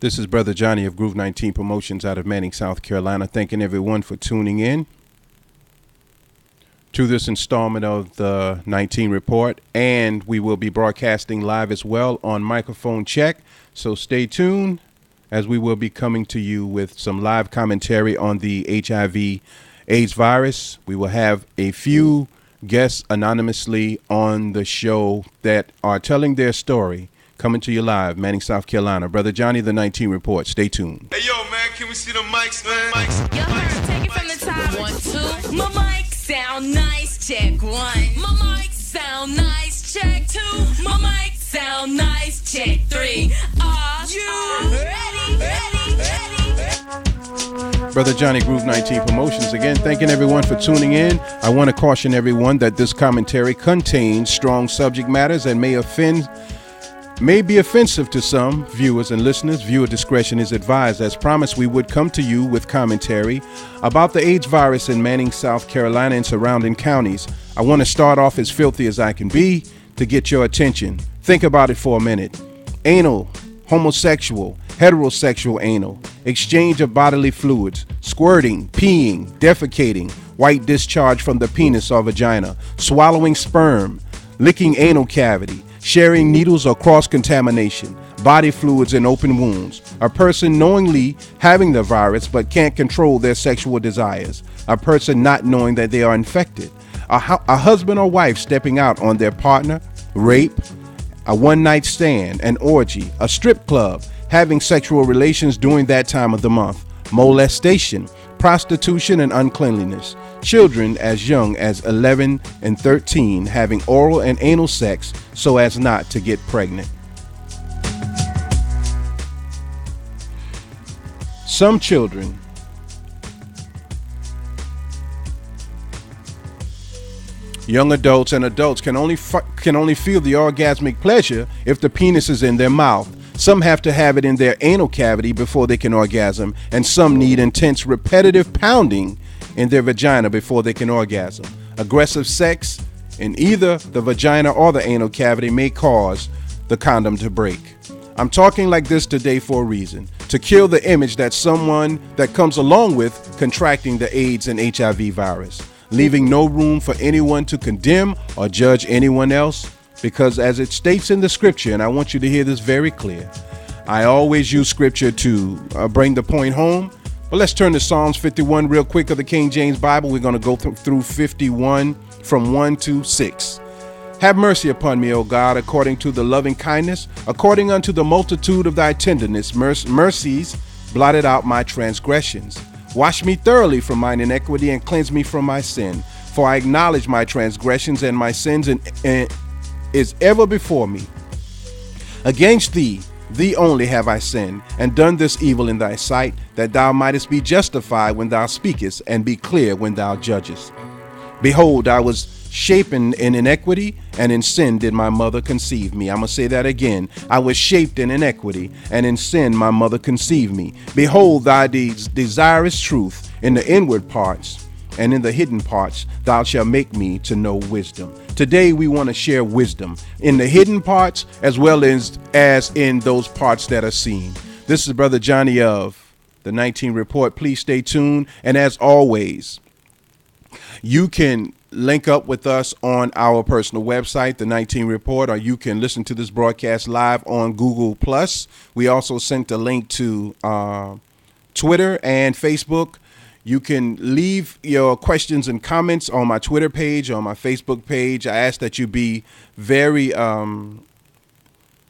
This is Brother Johnny of Groove 19 Promotions out of Manning, South Carolina, thanking everyone for tuning in to this installment of the 19 Report. And we will be broadcasting live as well on Microphone Check. So stay tuned as we will be coming to you with some live commentary on the HIV AIDS virus. We will have a few guests anonymously on the show that are telling their story. Coming to you live, Manning, South Carolina. Brother Johnny, the 19 Report. Stay tuned. Hey, yo, man, can we see the mics, man? Mics. Yo, Herb, take it from the top. 1, 2. My mic sound nice. Check 1. My mic sound nice. Check 2. My mic sound nice. Check 3. Are you ready? Brother Johnny, Groove 19 Promotions. Again, thanking everyone for tuning in. I want to caution everyone that this commentary contains strong subject matters and may be offensive to some viewers and listeners. Viewer discretion is advised. As promised, we would come to you with commentary about the AIDS virus in Manning, South Carolina and surrounding counties. I want to start off as filthy as I can be to get your attention. Think about it for a minute. Anal, homosexual, heterosexual anal, exchange of bodily fluids, squirting, peeing, defecating, white discharge from the penis or vagina, swallowing sperm, licking anal cavity, sharing needles or cross-contamination, body fluids in open wounds, a person knowingly having the virus but can't control their sexual desires, a person not knowing that they are infected, a husband or wife stepping out on their partner, rape, a one-night stand, an orgy, a strip club, having sexual relations during that time of the month, molestation, prostitution and uncleanliness, children as young as 11 and 13 having oral and anal sex so as not to get pregnant. Some children young adults and adults can only feel the orgasmic pleasure if the penis is in their mouth. Some have to have it in their anal cavity before they can orgasm, and some need intense repetitive pounding in their vagina before they can orgasm. Aggressive sex in either the vagina or the anal cavity may cause the condom to break. I'm talking like this today for a reason, to kill the image that someone that comes along with contracting the AIDS and HIV virus, leaving no room for anyone to condemn or judge anyone else. Because as it states in the scripture, and I want you to hear this very clear, I always use scripture to bring the point home. But let's turn to Psalms 51 real quick of the King James Bible. We're going to go through 51 from 1 to 6. Have mercy upon me, O God, according to the loving kindness, according unto the multitude of thy tenderness, mercies blotted out my transgressions. Wash me thoroughly from mine iniquity and cleanse me from my sin. For I acknowledge my transgressions and my sins is ever before me. Against thee only have I sinned, and done this evil in thy sight, that thou mightest be justified when thou speakest, and be clear when thou judgest. Behold, I was shapen in iniquity, and in sin did my mother conceive me. I'm going to say that again. I was shaped in iniquity, and in sin my mother conceived me. Behold, thou desirest truth in the inward parts, and in the hidden parts thou shalt make me to know wisdom. Today we want to share wisdom in the hidden parts as well as in those parts that are seen. This is Brother Johnny of the 19 Report. Please stay tuned. And as always, you can link up with us on our personal website, the 19 Report, or you can listen to this broadcast live on Google+. We also sent a link to Twitter and Facebook. You can leave your questions and comments on my Twitter page, on my Facebook page. I ask that you be very,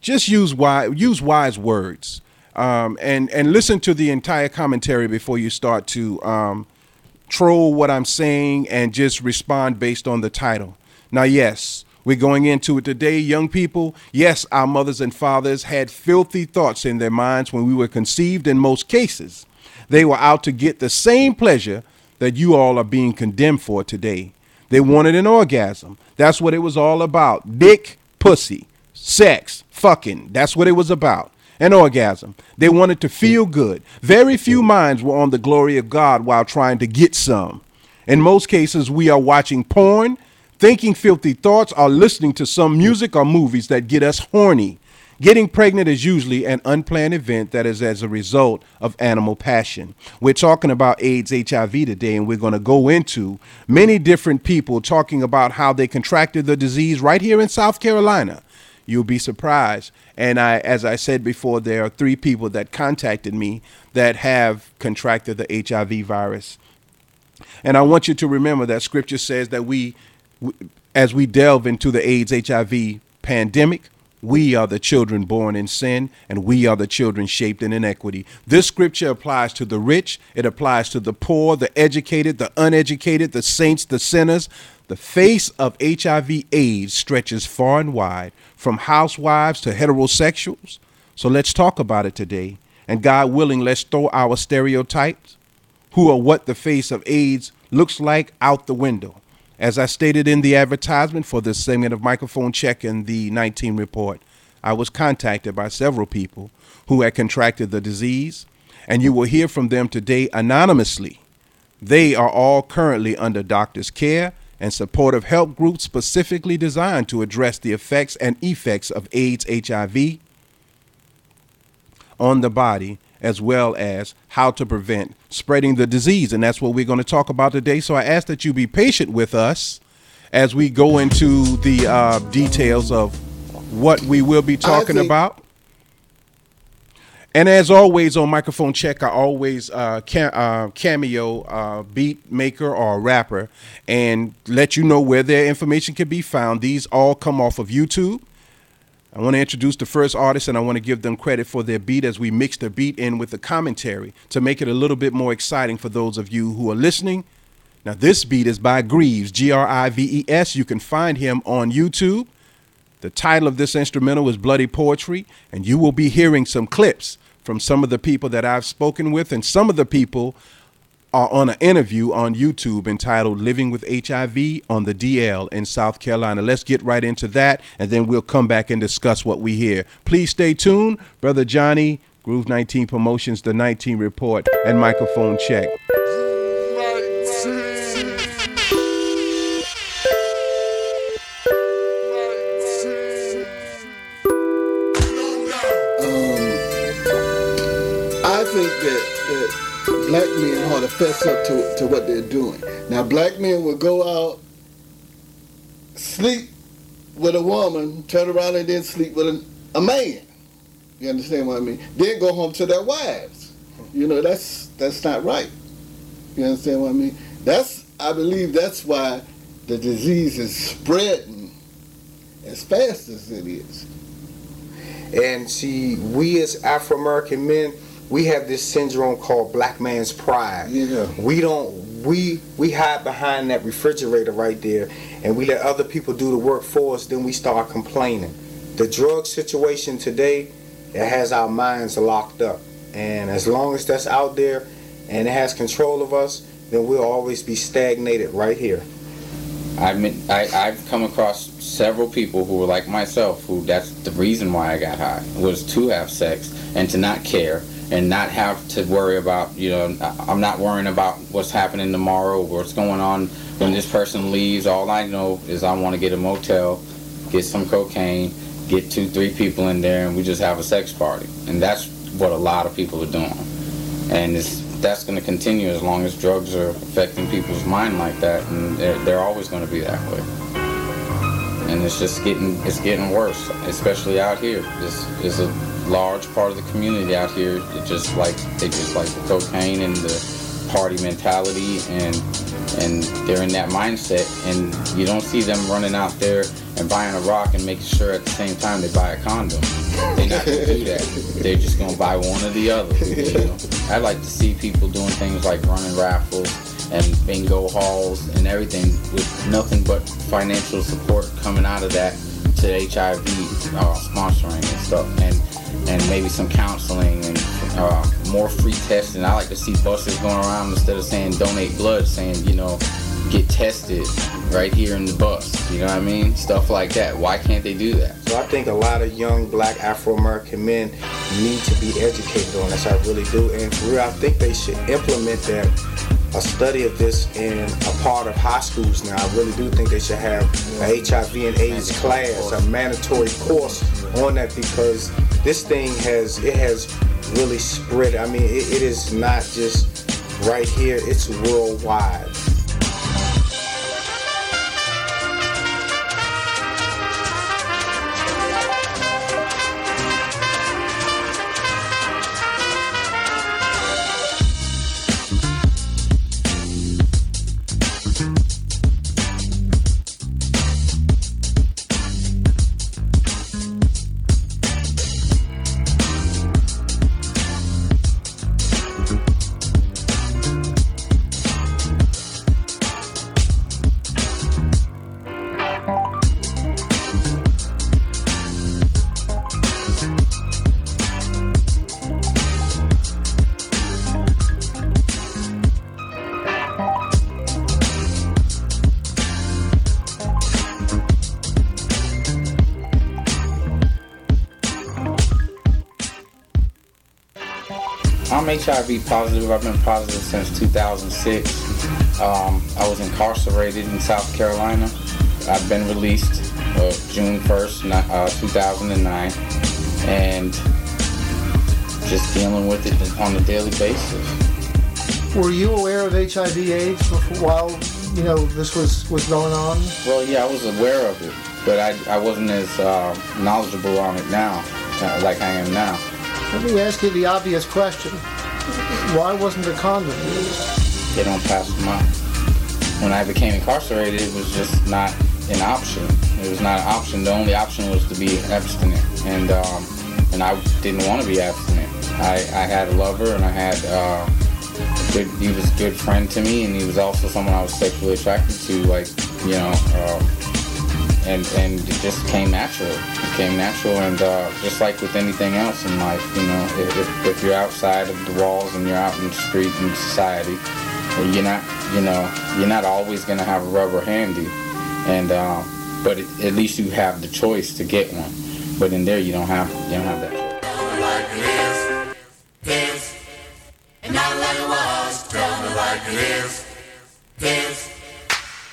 just use wise words, and listen to the entire commentary before you start to troll what I'm saying and just respond based on the title. Now, yes, we're going into it today, young people. Yes, our mothers and fathers had filthy thoughts in their minds when we were conceived. In most cases, they were out to get the same pleasure that you all are being condemned for today. They wanted an orgasm. That's what it was all about. Dick, pussy, sex, fucking. That's what it was about. An orgasm. They wanted to feel good. Very few minds were on the glory of God while trying to get some. In most cases, we are watching porn, thinking filthy thoughts, or listening to some music or movies that get us horny, Getting pregnant is usually an unplanned event that is as a result of animal passion. We're talking about AIDS, HIV today, and we're going to go into many different people talking about how they contracted the disease right here in South Carolina. You'll be surprised. And as I said before, there are 3 people that contacted me that have contracted the HIV virus. And I want you to remember that scripture says that as we delve into the AIDS, HIV pandemic, we are the children born in sin, and we are the children shaped in inequity. This scripture applies to the rich. It applies to the poor, the educated, the uneducated, the saints, the sinners. The face of HIV/AIDS stretches far and wide, from housewives to heterosexuals. So let's talk about it today. And God willing, let's throw our stereotypes, who are what the face of AIDS looks like, out the window. As I stated in the advertisement for this segment of Microphone Check in the 19 report, I was contacted by several people who had contracted the disease, and you will hear from them today anonymously. They are all currently under doctor's care and supportive help groups specifically designed to address the effects of AIDS, HIV on the body, as well as how to prevent spreading the disease. And that's what we're going to talk about today. So I ask that you be patient with us as we go into the details of what we will be talking about. And as always on Microphone Check, I always cameo beat maker or rapper and let you know where their information can be found. These all come off of YouTube. I want to introduce the first artist, and I want to give them credit for their beat as we mix the beat in with the commentary to make it a little bit more exciting for those of you who are listening. Now, this beat is by Greaves, Grives. You can find him on YouTube. The title of this instrumental is Bloody Poetry, and you will be hearing some clips from some of the people that I've spoken with, and some of the people are on an interview on YouTube entitled Living with HIV on the DL in South Carolina. Let's get right into that, and then we'll come back and discuss what we hear. Please stay tuned. Brother Johnny, Groove 19 Promotions, The 19 Report, and Microphone Check. I think that black men ought to fess up to what they're doing. Now, black men will go out, sleep with a woman, turn around and then sleep with a man. You understand what I mean? Then go home to their wives. You know, that's not right. You understand what I mean? I believe that's why the disease is spreading as fast as it is. And see, we as Afro-American men, we have this syndrome called black man's pride. Yeah. We hide behind that refrigerator right there, and we let other people do the work for us, then we start complaining. The drug situation today, it has our minds locked up. And as long as that's out there and it has control of us, then we'll always be stagnated right here. I've come across several people who were like myself, who that's the reason why I got high, was to have sex and to not care and not have to worry about, you know, I'm not worrying about what's happening tomorrow, what's going on when this person leaves. All I know is I want to get a motel, get some cocaine, get 2-3 people in there, and we just have a sex party. And that's what a lot of people are doing. And that's going to continue as long as drugs are affecting people's mind like that, and they're always going to be that way. And it's getting worse, especially out here. This is a large part of the community out here. They just like the cocaine and the party mentality, and they're in that mindset. And you don't see them running out there and buying a rock and making sure at the same time they buy a condom. They're not gonna do that. They're just gonna buy one or the other. You know? I like to see people doing things like running raffles and bingo halls and everything with nothing but financial support coming out of that to HIV sponsoring and stuff, and maybe some counseling and more free testing. I like to see buses going around, instead of saying donate blood, saying, you know, get tested right here in the bus. You know what I mean? Stuff like that. Why can't they do that? So I think a lot of young black Afro-American men need to be educated on this. I really do. And for real, I think they should implement that a study of this in a part of high schools now. I really do think they should have an HIV and AIDS class, a mandatory course on that, because this thing has really spread. I mean, it is not just right here, it's worldwide. I'm HIV positive. I've been positive since 2006. I was incarcerated in South Carolina. I've been released June 1st, 2009, and just dealing with it on a daily basis. Were you aware of HIV/AIDS while this was going on? Well, yeah, I was aware of it, but I wasn't as knowledgeable on it now, like I am now. Let me ask you the obvious question. Why wasn't a condom used? They don't pass them out. When I became incarcerated, it was just not an option. It was not an option. The only option was to be abstinent, and I didn't want to be abstinent. I had a lover, and I had he was a good friend to me, and he was also someone I was sexually attracted to, and it just came natural. It came natural, and just like with anything else in life, if you're outside of the walls and you're out in the street in society, you're not always gonna have a rubber handy, and but at least you have the choice to get one. But in there, you don't have that. Like it is, and not like it was. Tell me like it is,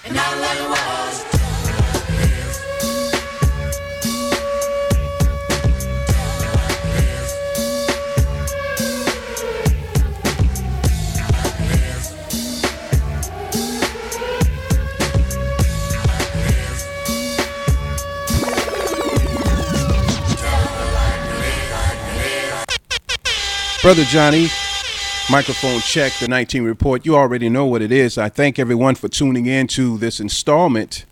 and not like it was. Brother Johnny, microphone check, the 19 report. You already know what it is. I thank everyone for tuning in to this installment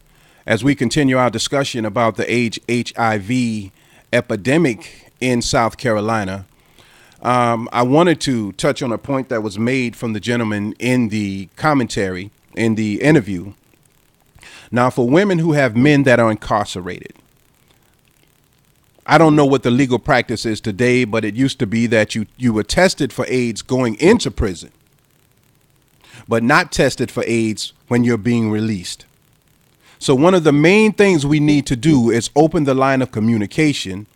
as we continue our discussion about the HIV epidemic in South Carolina. I wanted to touch on a point that was made from the gentleman in the commentary, in the interview. Now, for women who have men that are incarcerated, I don't know what the legal practice is today, but it used to be that you were tested for AIDS going into prison, but not tested for AIDS when you're being released. So one of the main things we need to do is open the line of communication,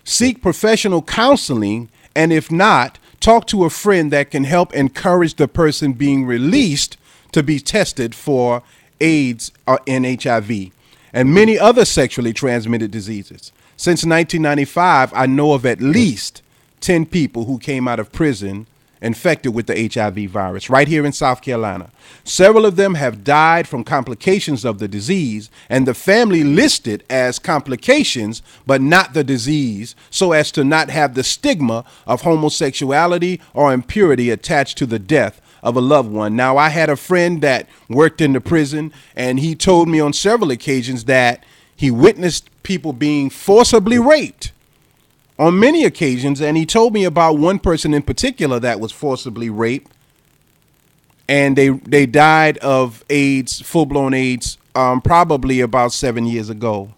seek professional counseling, and if not, talk to a friend that can help encourage the person being released to be tested for AIDS and HIV and many other sexually transmitted diseases. Since 1995, I know of at least 10 people who came out of prison infected with the HIV virus right here in South Carolina. Several of them have died from complications of the disease, and the family listed as complications, but not the disease, so as to not have the stigma of homosexuality or impurity attached to the death of a loved one. Now, I had a friend that worked in the prison, and he told me on several occasions that he witnessed people being forcibly raped on many occasions, and he told me about one person in particular that was forcibly raped, and they died of AIDS, full-blown AIDS, probably about 7 years ago.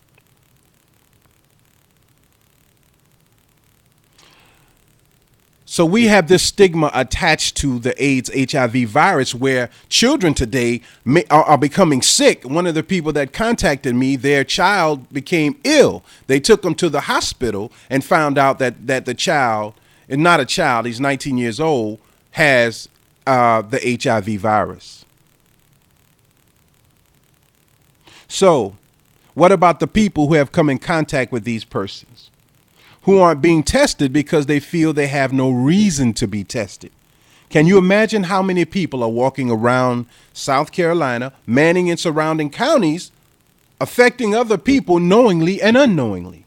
So we have this stigma attached to the AIDS HIV virus where children today are becoming sick. One of the people that contacted me, their child became ill. They took him to the hospital and found out that the child, and not a child, he's 19 years old, has the HIV virus. So, what about the people who have come in contact with these persons, who aren't being tested because they feel they have no reason to be tested? Can you imagine how many people are walking around South Carolina, Manning and surrounding counties, affecting other people knowingly and unknowingly?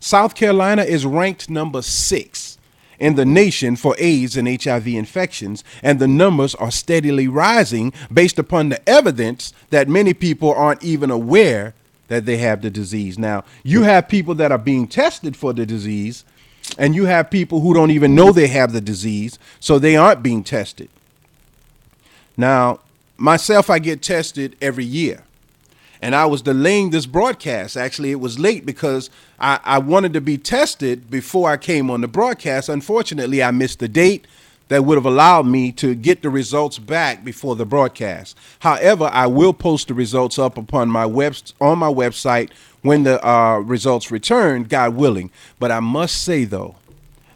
South Carolina is ranked number 6 in the nation for AIDS and HIV infections, and the numbers are steadily rising based upon the evidence that many people aren't even aware that they have the disease. Now, you have people that are being tested for the disease, and you have people who don't even know they have the disease, so they aren't being tested. Now, myself, I get tested every year. And I was delaying this broadcast. Actually, it was late because I wanted to be tested before I came on the broadcast. Unfortunately, I missed the date that would have allowed me to get the results back before the broadcast. However, I will post the results up upon my on my website when the results return, God willing. But I must say, though,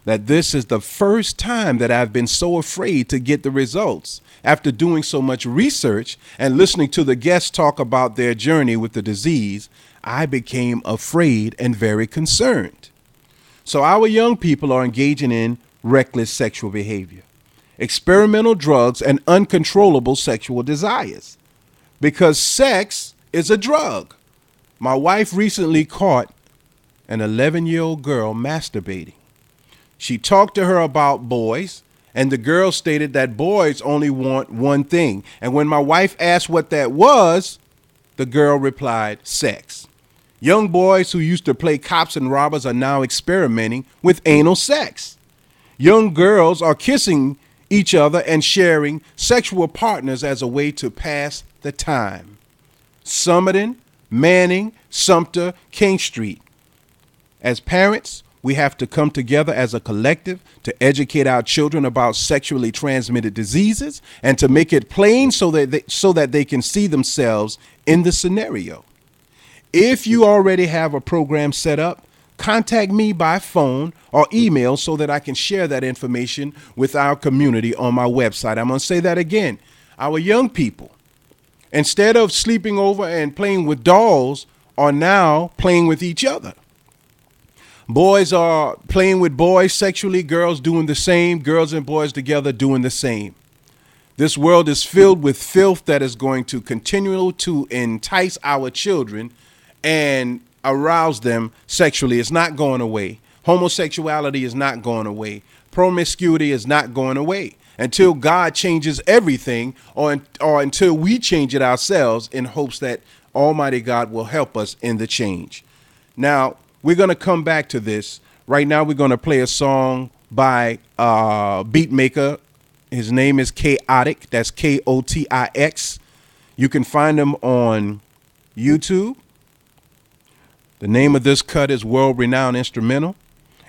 that this is the first time that I've been so afraid to get the results. After doing so much research and listening to the guests talk about their journey with the disease, I became afraid and very concerned. So our young people are engaging in reckless sexual behavior, experimental drugs, and uncontrollable sexual desires, because sex is a drug. My wife recently caught an 11-year-old girl masturbating. She talked to her about boys, and the girl stated that boys only want one thing. And when my wife asked what that was, the girl replied, sex. Young boys who used to play cops and robbers are now experimenting with anal sex. Young girls are kissing each other and sharing sexual partners as a way to pass the time. Summerton, Manning, Sumter, King Street. As parents, we have to come together as a collective to educate our children about sexually transmitted diseases and to make it plain so that they can see themselves in the scenario. If you already have a program set up, contact me by phone or email so that I can share that information with our community on my website. I'm going to say that again. Our young people, instead of sleeping over and playing with dolls, are now playing with each other. Boys are playing with boys sexually, girls doing the same, girls and boys together doing the same. This world is filled with filth that is going to continue to entice our children and arouse them sexually. It's not going away. Homosexuality is not going away. Promiscuity is not going away until God changes everything or until we change it ourselves in hopes that Almighty God will help us in the change. Now, we're going to come back to this. Right now, we're going to play a song by Beatmaker. His name is Chaotic. That's Kotix. You can find him on YouTube. The name of this cut is World Renowned Instrumental.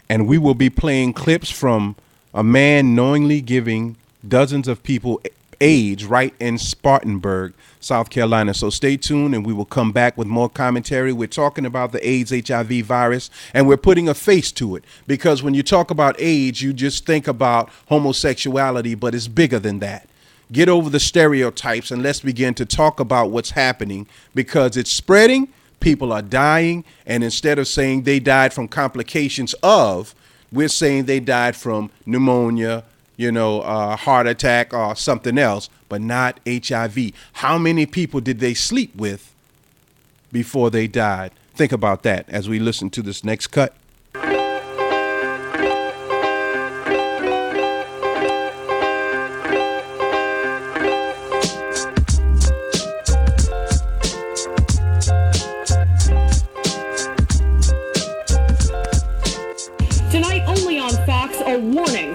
And we will be playing clips from a man knowingly giving dozens of people AIDS right in Spartanburg, South Carolina. So stay tuned and we will come back with more commentary. We're talking about the AIDS HIV virus and we're putting a face to it, because when you talk about AIDS, you just think about homosexuality, but it's bigger than that. Get over the stereotypes and let's begin to talk about what's happening, because it's spreading. People are dying. And instead of saying they died from complications of, we're saying they died from pneumonia, heart attack or something else, but not HIV. How many people did they sleep with before they died? Think about that as we listen to this next cut.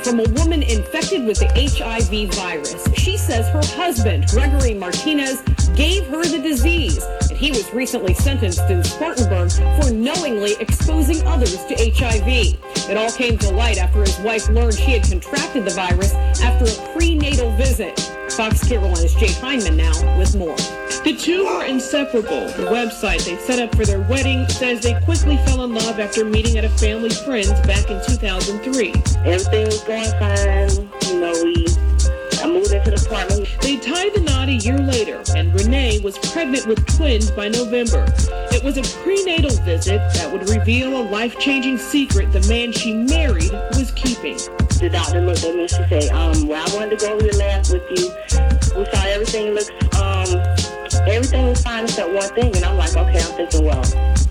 From a woman infected with the HIV virus. She says her husband, Gregory Martinez, gave her the disease, and he was recently sentenced in Spartanburg for knowingly exposing others to HIV. It all came to light after his wife learned she had contracted the virus after a prenatal visit. Fox Carolina's Jay Hyman now with more. The two were inseparable. The website they set up for their wedding says they quickly fell in love after meeting at a family friend's back in 2003. Everything was going fine. I moved into the apartment. They tied the knot a year later, and Renee was pregnant with twins by November. It was a prenatal visit that would reveal a life-changing secret the man she married was keeping. The doctor looked at me and she said, well, I wanted to go over the labs with you. We saw everything was fine except one thing. And I'm like, okay, I'm thinking, well,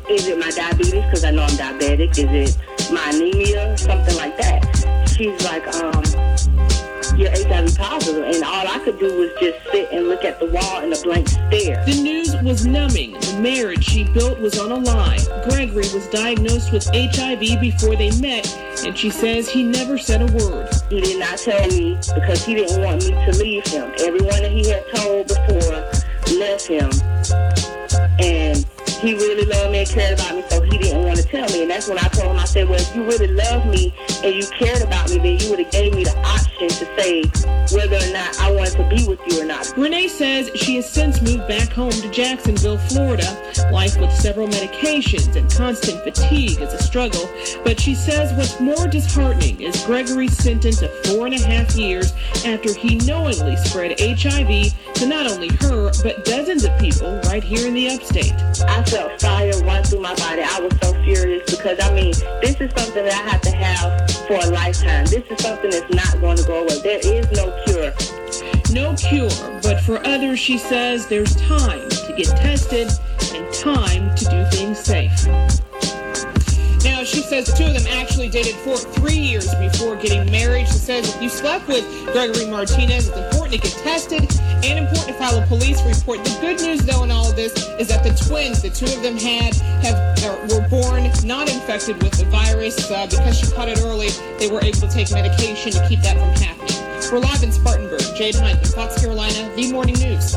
is it my diabetes? Because I know I'm diabetic. Is it my anemia? Something like that. She's like, you're HIV positive. And all I could do was just sit and look at the wall in a blank stare. The news was numbing. The marriage she built was on a lie. Gregory was diagnosed with HIV before they met, and she says he never said a word. He did not tell me because he didn't want me to leave him. Everyone that he had told before left him. And he really loved me and cared about me, so he didn't want to tell me. And that's when I told him, I said, well, if you really loved me and you cared about me, then you would have gave me the option to say whether or not I wanted to be with you or not. Renee says she has since moved back home to Jacksonville, Florida. Life with several medications and constant fatigue is a struggle, but she says what's more disheartening is Gregory's sentence of 4.5 years after he knowingly spread HIV to not only her, but dozens of people right here in the upstate. I felt fire run through my body. I was so furious because, this is something that I have to have for a lifetime. This is something that's not going to go away. There is no cure. No cure, but for others, she says there's time to get tested and time to do things safe. Now, she says two of them actually dated for 3 years before getting married. She says if you slept with Gregory Martinez, it's important to get tested and important to file a police report. The good news, though, in all of this is that the twins, the two of them were born not infected with the virus. Because she caught it early, they were able to take medication to keep that from happening. We're live in Spartanburg. Jade Hunt in Fox, Carolina, The Morning News.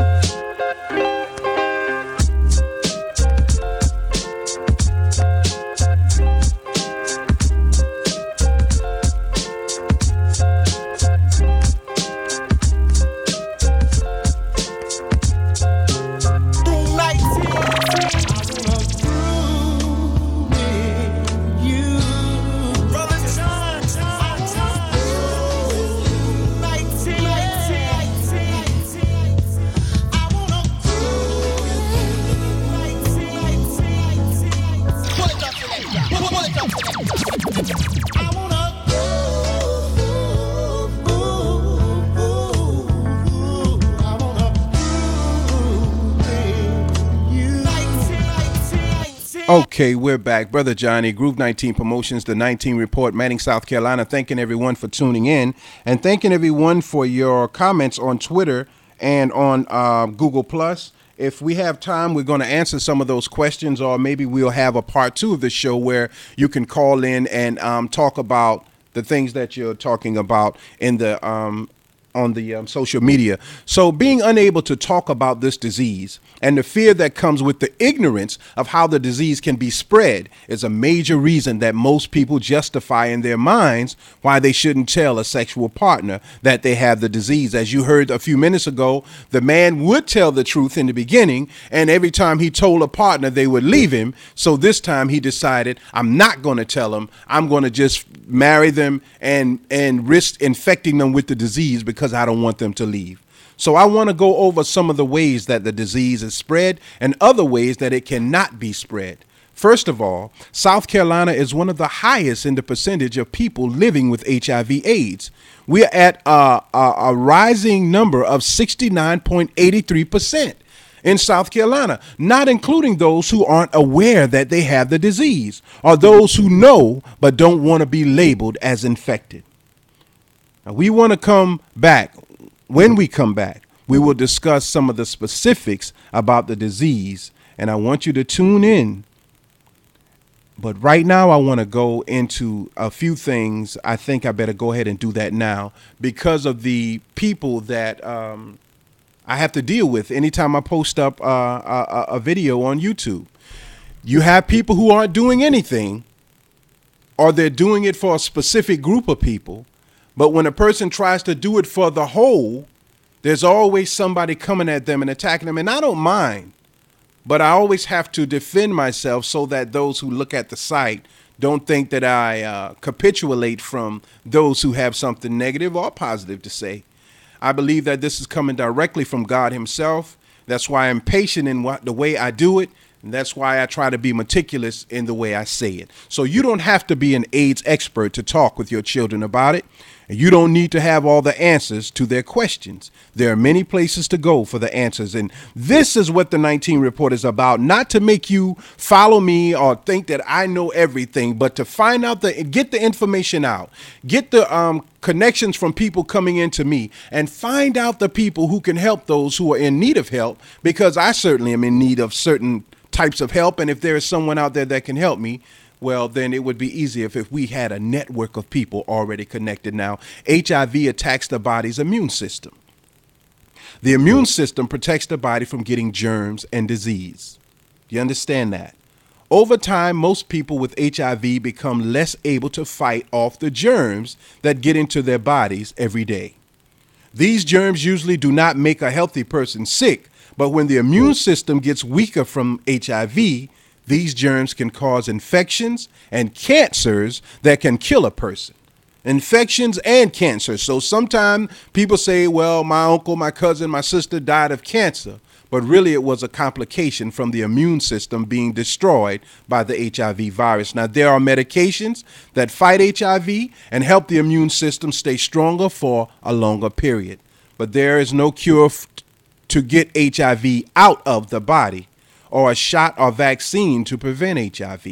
Okay, we're back. Brother Johnny, Groove 19 Promotions, the 19 Report, Manning, South Carolina. Thanking everyone for tuning in and thanking everyone for your comments on Twitter and on Google+. If we have time, we're going to answer some of those questions, or maybe we'll have a part 2 of the show where you can call in and talk about the things that you're talking about in the on the social media. So being unable to talk about this disease and the fear that comes with the ignorance of how the disease can be spread is a major reason that most people justify in their minds why they shouldn't tell a sexual partner that they have the disease. As you heard a few minutes ago, the man would tell the truth in the beginning, and every time he told a partner, they would leave him. So this time he decided, I'm not going to tell them. I'm going to just marry them and risk infecting them with the disease because I don't want them to leave. So I want to go over some of the ways that the disease is spread and other ways that it cannot be spread. First of all, South Carolina is one of the highest in the percentage of people living with HIV/AIDS. We're at a rising number of 69.83% in South Carolina, not including those who aren't aware that they have the disease, or those who know but don't want to be labeled as infected. Now, we want to come back. When we come back, we will discuss some of the specifics about the disease, and I want you to tune in. But right now, I want to go into a few things. I think I better go ahead and do that now because of the people that I have to deal with anytime I post up a video on YouTube. You have people who aren't doing anything, or they're doing it for a specific group of people. But when a person tries to do it for the whole, there's always somebody coming at them and attacking them. And I don't mind, but I always have to defend myself so that those who look at the site don't think that I capitulate from those who have something negative or positive to say. I believe that this is coming directly from God himself. That's why I'm patient in the way I do it. And that's why I try to be meticulous in the way I say it. So you don't have to be an AIDS expert to talk with your children about it. And you don't need to have all the answers to their questions. There are many places to go for the answers. And this is what the 19 Report is about. Not to make you follow me or think that I know everything, but to find out get the information out, get the connections from people coming into me, and find out the people who can help those who are in need of help, because I certainly am in need of certain types of help. And if there is someone out there that can help me, well, then it would be easier if we had a network of people already connected. Now, HIV attacks the body's immune system. The immune system protects the body from getting germs and disease. You understand that? Over time, most people with HIV become less able to fight off the germs that get into their bodies every day. These germs usually do not make a healthy person sick, but when the immune system gets weaker from HIV, these germs can cause infections and cancers that can kill a person. Infections and cancer. So sometimes people say, well, my uncle, my cousin, my sister died of cancer, but really it was a complication from the immune system being destroyed by the HIV virus. Now, there are medications that fight HIV and help the immune system stay stronger for a longer period. But there is no cure to get HIV out of the body, or a shot or vaccine to prevent HIV.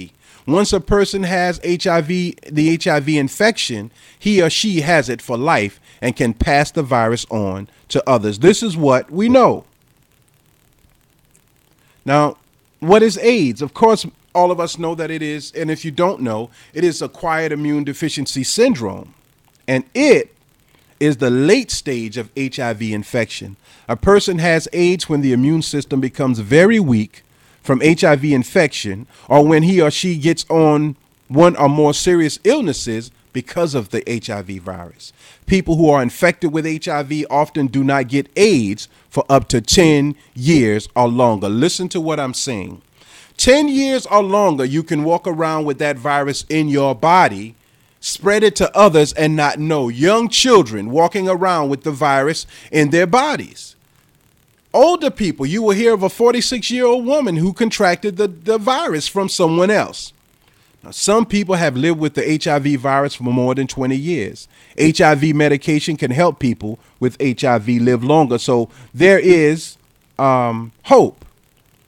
Once a person has HIV, the HIV infection, he or she has it for life and can pass the virus on to others. This is what we know. Now, what is AIDS? Of course, all of us know that it is, and if you don't know, it is acquired immune deficiency syndrome. And it is the late stage of HIV infection. A person has AIDS when the immune system becomes very weak from HIV infection, or when he or she gets on one or more serious illnesses because of the HIV virus. People who are infected with HIV often do not get AIDS for up to 10 years or longer. Listen to what I'm saying. 10 years or longer, you can walk around with that virus in your body, spread it to others and not know. Young children walking around with the virus in their bodies. Older people, you will hear of a 46-year-old woman who contracted the virus from someone else. Now, some people have lived with the HIV virus for more than 20 years. HIV medication can help people with HIV live longer. So there is hope.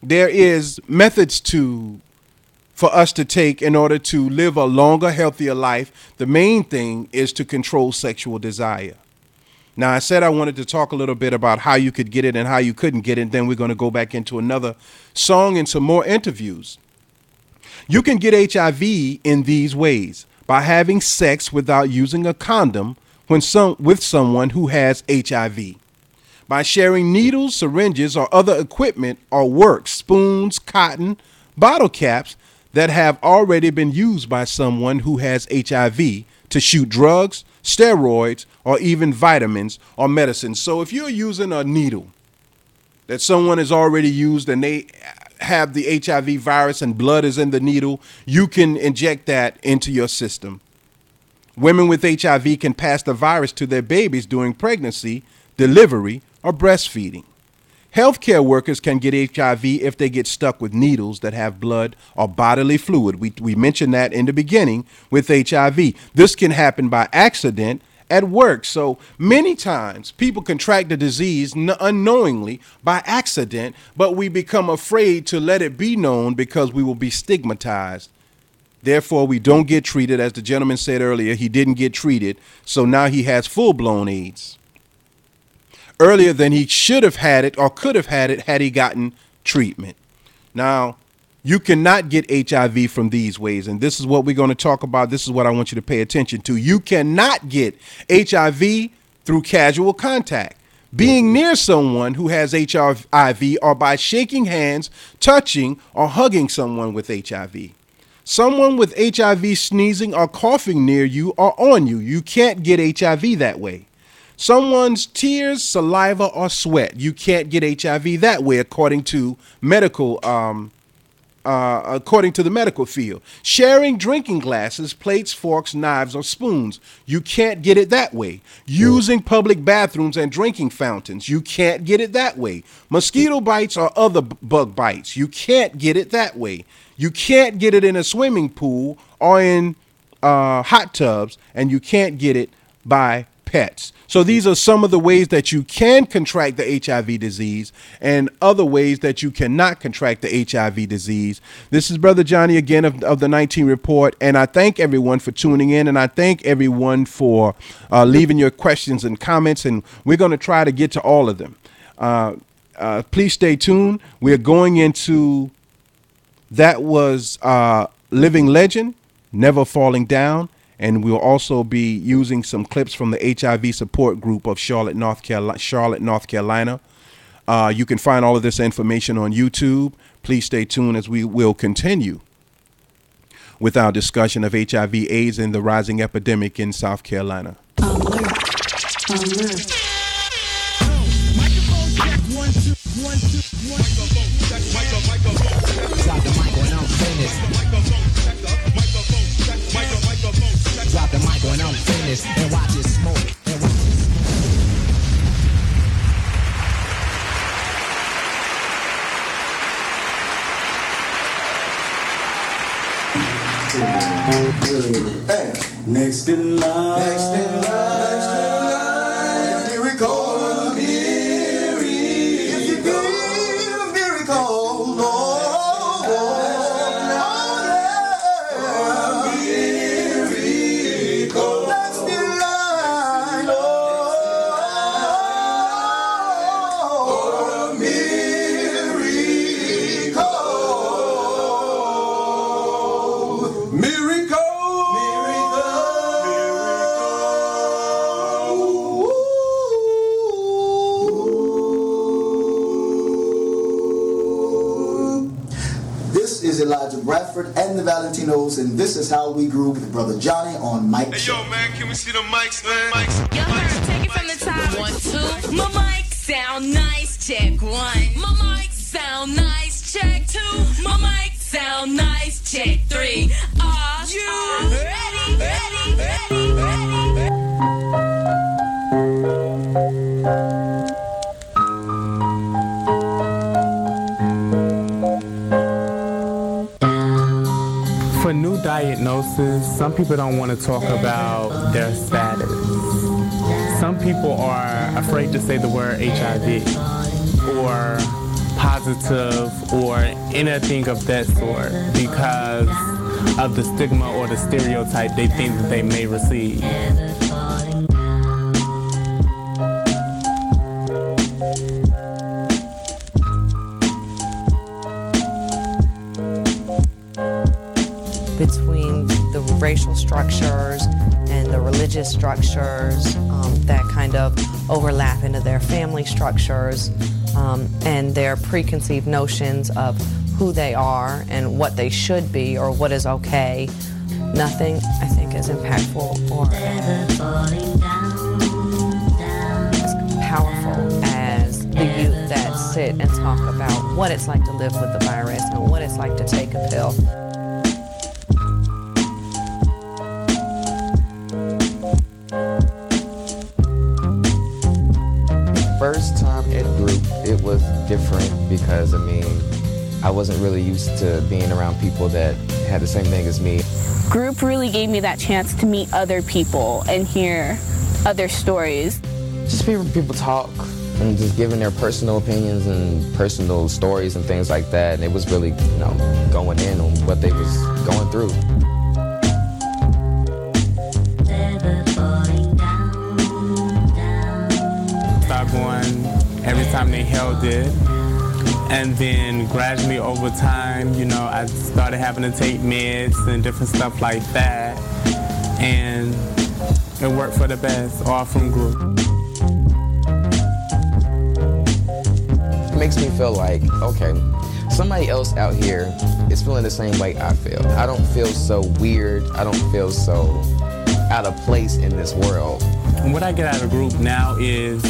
There is methods for us to take in order to live a longer, healthier life. The main thing is to control sexual desire. Now, I said I wanted to talk a little bit about how you could get it and how you couldn't get it. Then we're going to go back into another song and some more interviews. You can get HIV in these ways: by having sex without using a condom with someone who has HIV, by sharing needles, syringes, or other equipment or work, spoons, cotton, bottle caps that have already been used by someone who has HIV to shoot drugs, steroids, or even vitamins or medicines. So if you're using a needle that someone has already used and they have the HIV virus and blood is in the needle, you can inject that into your system. Women with HIV can pass the virus to their babies during pregnancy, delivery, or breastfeeding. Healthcare workers can get HIV if they get stuck with needles that have blood or bodily fluid. We mentioned that in the beginning with HIV. This can happen by accident at work. So many times people contract the disease unknowingly by accident, but we become afraid to let it be known because we will be stigmatized. Therefore, we don't get treated. As the gentleman said earlier, he didn't get treated. So now he has full-blown AIDS. Earlier than he should have had it or could have had it had he gotten treatment. Now, you cannot get HIV from these ways, and this is what we're going to talk about. This is what I want you to pay attention to. You cannot get HIV through casual contact, being near someone who has HIV, or by shaking hands, touching, or hugging someone with HIV. Someone with HIV sneezing or coughing near you or on you. You can't get HIV that way. Someone's tears, saliva, or sweat. You can't get HIV that way, according to medical according to the medical field. Sharing drinking glasses, plates, forks, knives, or spoons. You can't get it that way. Using public bathrooms and drinking fountains. You can't get it that way. Mosquito bites or other bug bites. You can't get it that way. You can't get it in a swimming pool or in hot tubs, and you can't get it by pets. So these are some of the ways that you can contract the HIV disease and other ways that you cannot contract the HIV disease. This is Brother Johnny again of the 19 Report, and I thank everyone for tuning in, and I thank everyone for leaving your questions and comments, and we're going to try to get to all of them. Please stay tuned. We're going into that was Living Legend, Never Falling Down. And we'll also be using some clips from the HIV support group of Charlotte, North Carolina. You can find all of this information on YouTube. Please stay tuned as we will continue with our discussion of HIV/AIDS and the rising epidemic in South Carolina. Drop the mic when I'm finished and watch it smoke. Hey, next in line. Next in line. Next in line. Here we go. If you give a miracle, Elijah Bradford and the Valentinos, and this is how we grew with Brother Johnny on Mike. Hey, yo, man, can we see the mics, man? Mics. Yo, take it from the top. 1, 2. My mic sound nice. Check 1. My mic sound nice. Check 2. My mic sound nice. Check 3. Are you ready? Ready? Ready? Ready? For new diagnosis, some people don't want to talk about their status. Some people are afraid to say the word HIV or positive or anything of that sort because of the stigma or the stereotype they think that they may receive. Between the racial structures and the religious structures that kind of overlap into their family structures and their preconceived notions of who they are and what they should be or what is okay. Nothing, I think, is impactful or as powerful as the youth that sit and talk about what it's like to live with the virus and what it's like to take a pill. First time at group, it was different because, I wasn't really used to being around people that had the same thing as me. Group really gave me that chance to meet other people and hear other stories. Just hearing people talk and just giving their personal opinions and personal stories and things like that. And it was really, going in on what they was going through. Started going every time they held it. And then gradually over time, I started having to take meds and different stuff like that. And it worked for the best, all from group. It makes me feel like, okay, somebody else out here is feeling the same way I feel. I don't feel so weird. I don't feel so out of place in this world. And what I get out of group now is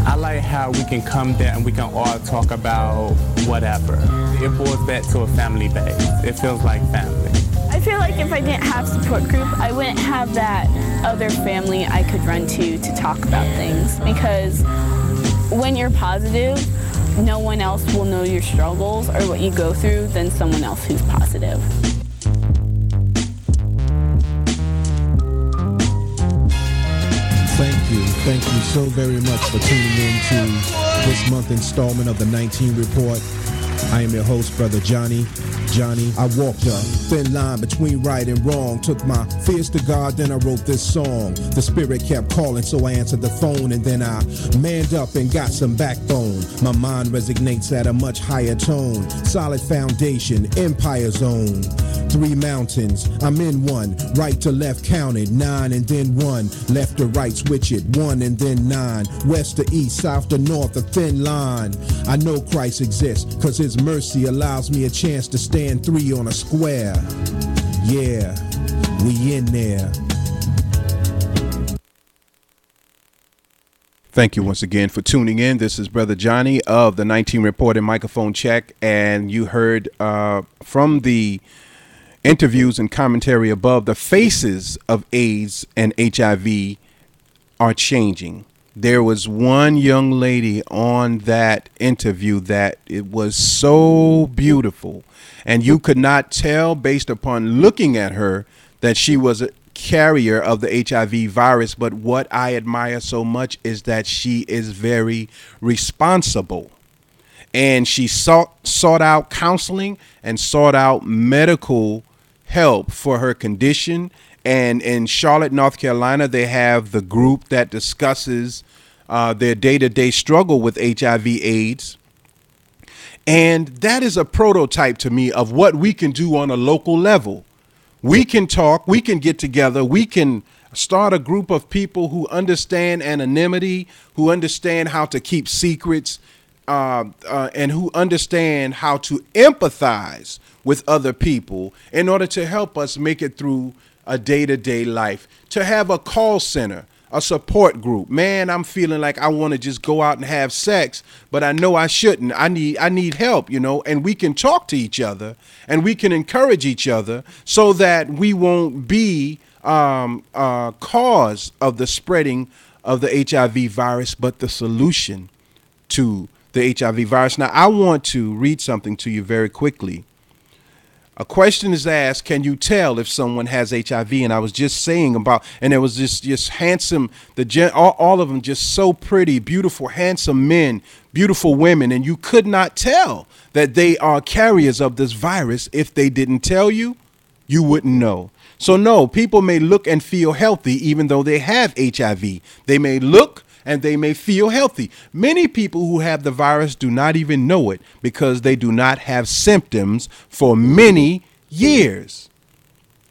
I like how we can come there and we can all talk about whatever. It boils back to a family base. It feels like family. I feel like if I didn't have support group, I wouldn't have that other family I could run to talk about things. Because when you're positive, no one else will know your struggles or what you go through than someone else who's positive. Thank you so very much for tuning in to this month's installment of the 19 Report. I am your host, Brother Johnny. I walked a thin line between right and wrong. Took my fears to God, then I wrote this song. The spirit kept calling, so I answered the phone. And then I manned up and got some backbone. My mind resonates at a much higher tone. Solid foundation, empire zone. 3 mountains, I'm in one. Right to left counted, 9 and then 1. Left to right, switch it, 1 and then 9. West to east, south to north, a thin line. I know Christ exists, cause his mercy allows me a chance to stand 3 on a square. Yeah, we in there. Thank you once again for tuning in. This is Brother Johnny of the 19 Report and Microphone Check. And you heard from the interviews and commentary above, the faces of AIDS and HIV are changing. There was one young lady on that interview that it was so beautiful, and you could not tell based upon looking at her that she was a carrier of the HIV virus. But what I admire so much is that she is very responsible, and she sought out counseling and sought out medical help for her condition. And in Charlotte, North Carolina, they have the group that discusses their day-to-day struggle with HIV/AIDS. And that is a prototype to me of what we can do on a local level. We can talk, we can get together, we can start a group of people who understand anonymity, who understand how to keep secrets, and who understand how to empathize with other people in order to help us make it through a day-to-day life. To have a call center, a support group. Man, I'm feeling like I want to just go out and have sex, but I know I shouldn't. I need help, and we can talk to each other and we can encourage each other so that we won't be cause of the spreading of the HIV virus, but the solution to the HIV virus. Now, I want to read something to you very quickly. A question is asked, can you tell if someone has HIV? And I was just saying about, and it was just handsome, all of them just so pretty, beautiful, handsome men, beautiful women. And you could not tell that they are carriers of this virus. If they didn't tell you, you wouldn't know. So no, people may look and feel healthy even though they have HIV. They may look and they may feel healthy. Many people who have the virus do not even know it because they do not have symptoms for many years.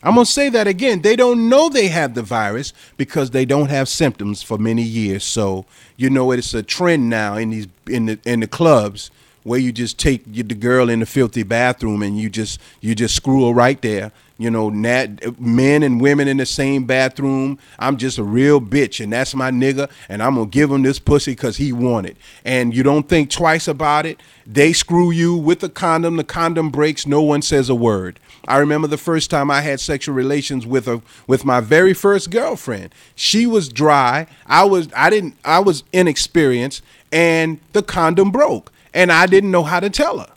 I'm going to say that again. They don't know they have the virus because they don't have symptoms for many years. So, it's a trend now in the clubs where you just take the girl in the filthy bathroom and you just screw her right there. Men and women in the same bathroom. I'm just a real bitch, and that's my nigga, and I'm gonna give him this pussy because he want it. And you don't think twice about it. They screw you with the condom breaks, no one says a word. I remember the first time I had sexual relations with my very first girlfriend. She was dry, I was inexperienced, and the condom broke, and I didn't know how to tell her.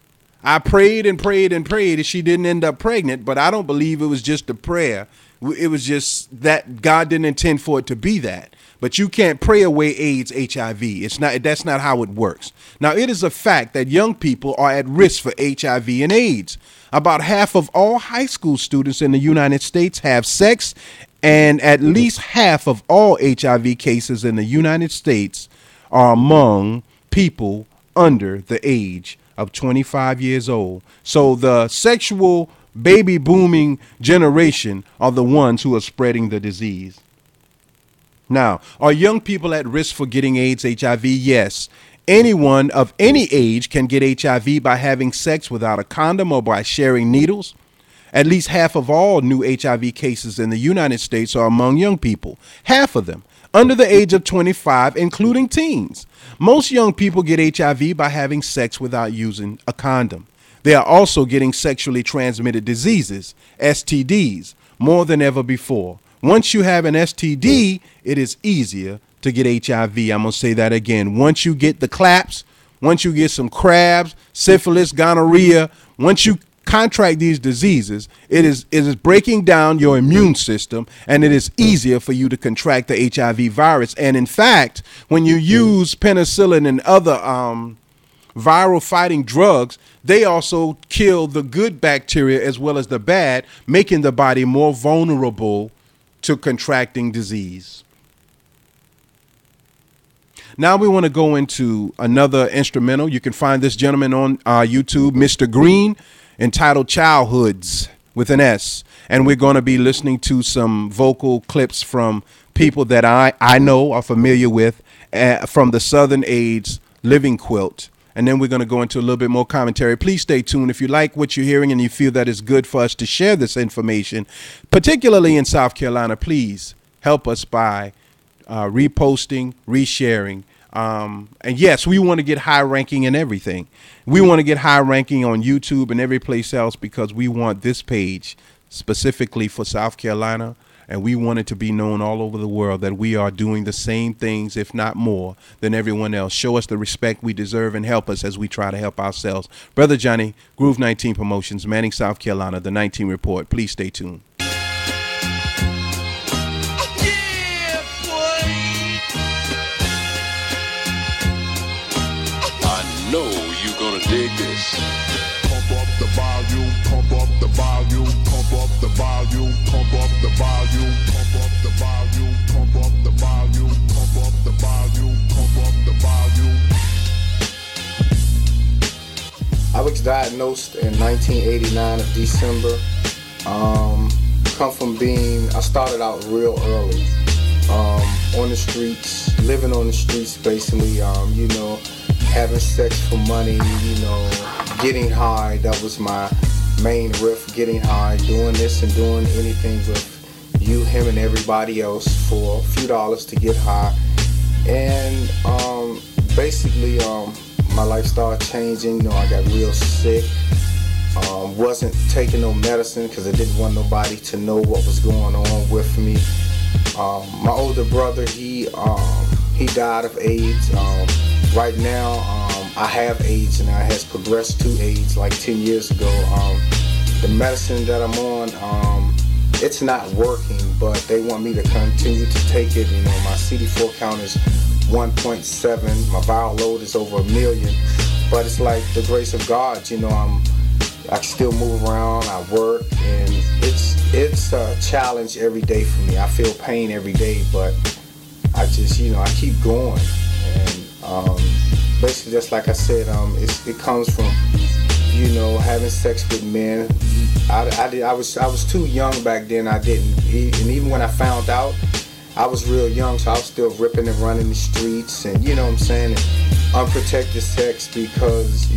I prayed and prayed and prayed, and she didn't end up pregnant, but I don't believe it was just a prayer. It was just that God didn't intend for it to be that. But you can't pray away AIDS, HIV. That's not how it works. Now, it is a fact that young people are at risk for HIV and AIDS. About half of all high school students in the United States have sex, and at least half of all HIV cases in the United States are among people under the age of 25 years old. So the sexual baby booming generation are the ones who are spreading the disease. Now, are young people at risk for getting AIDS, HIV? Yes. Anyone of any age can get HIV by having sex without a condom or by sharing needles. At least half of all new HIV cases in the United States are among young people. Half of them. under the age of 25, including teens. Most young people get HIV by having sex without using a condom. They are also getting sexually transmitted diseases, STDs, more than ever before. Once you have an STD, it is easier to get HIV. I'm going to say that again. Once you get the claps, once you get some crabs, syphilis, gonorrhea, once you contract these diseases, it is breaking down your immune system, and it is easier for you to contract the HIV virus. And in fact, when you use penicillin and other viral fighting drugs, they also kill the good bacteria as well as the bad, making the body more vulnerable to contracting disease. Now we want to go into another instrumental. You can find this gentleman on YouTube, Mr. Green, entitled Childhoods with an S. And we're going to be listening to some vocal clips from people that I know are familiar with from the Southern AIDS Living Quilt. And then we're going to go into a little bit more commentary. Please stay tuned. If you like what you're hearing and you feel that it's good for us to share this information, particularly in South Carolina, please help us by reposting, resharing. And yes, we want to get high ranking in everything. We want to get high ranking on YouTube and every place else because we want this page specifically for South Carolina. And we want it to be known all over the world that we are doing the same things, if not more, than everyone else. Show us the respect we deserve and help us as we try to help ourselves. Brother Johnny, Groove 19 Promotions, Manning, South Carolina, the 19 Report. Please stay tuned. I know you're gonna dig this. Pump up the volume, pump up the volume, pump up the volume, pump up the volume, pump up the volume, pump up the volume, pump up the volume, pump up the volume. I was diagnosed in 1989 of December. I started out real early, on the streets, living on the streets basically, having sex for money, getting high. That was my main riff, getting high, doing this and doing anything with you, him, and everybody else for a few dollars to get high. And basically, my life started changing. I got real sick. Wasn't taking no medicine because I didn't want nobody to know what was going on with me. My older brother, he died of AIDS. Right now, I have AIDS and it has progressed to AIDS like 10 years ago. The medicine that I'm on, it's not working, but they want me to continue to take it. My CD4 count is 1.7. My viral load is over 1 million. But it's like the grace of God, I can still move around, I work, and it's a challenge every day for me. I feel pain every day, but I just, I keep going. And basically, just like I said, it comes from, having sex with men. I was too young back then. I didn't, and even when I found out, I was real young, so I was still ripping and running the streets, and and unprotected sex because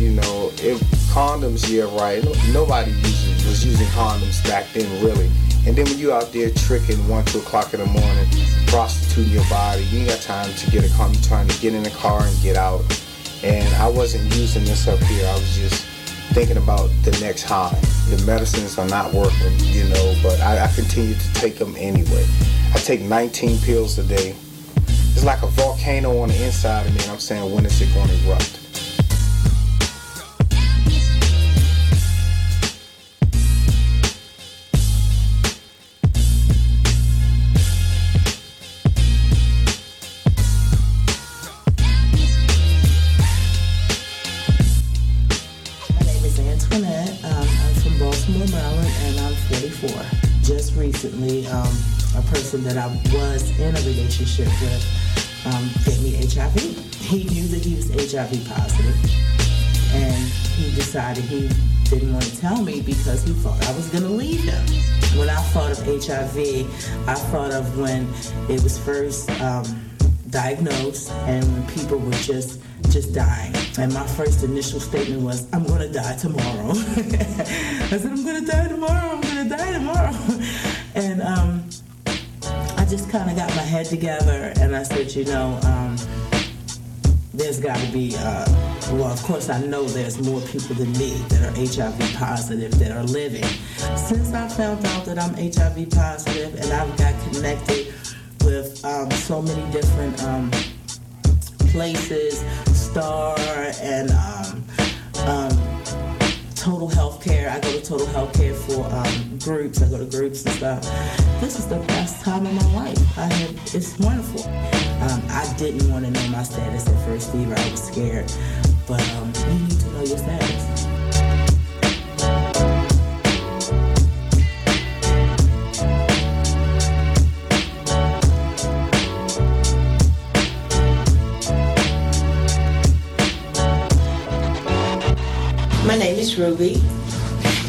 condoms, right? Nobody was using condoms back then, really. And then when you out there tricking 1, 2 o'clock in the morning, prostituting your body, you ain't got time to get a condom. You're trying to get in the car and get out. And I wasn't using this up here. I was just thinking about the next high. The medicines are not working, but I continue to take them anyway. I take 19 pills a day. It's like a volcano on the inside of me, and I'm saying, when is it going to erupt? Just recently, a person that I was in a relationship with gave me HIV. He knew that he was HIV positive, and he decided he didn't want to tell me because he thought I was going to leave him. When I thought of HIV, I thought of when it was first diagnosed and when people were just dying. And my first initial statement was, I'm going to die tomorrow. I said, I'm going to die tomorrow. I'm going to die tomorrow. And I just kind of got my head together, and I said, there's got to be, well, of course I know there's more people than me that are HIV positive that are living. Since I found out that I'm HIV positive and I've got connected with so many different places, STAR and Total Healthcare. I go to Total Healthcare for groups. I go to groups and stuff. This is the best time of my life. It's wonderful. I didn't want to know my status at first, Steve. I was scared. But you need to know your status. My name is Ruby,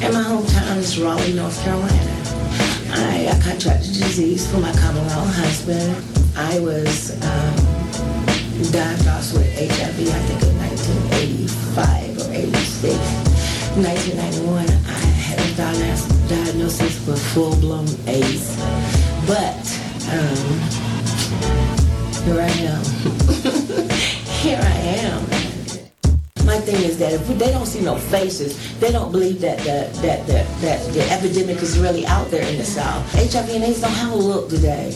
and my hometown is Raleigh, North Carolina. I contracted disease from my common law husband. I was diagnosed with HIV, I think in 1985 or 86. In 1991, I had a diagnosis with full-blown AIDS. But here I am. Here I am. My thing is that if they don't see no faces, they don't believe that the epidemic is really out there in the South. HIV and AIDS don't have a look today.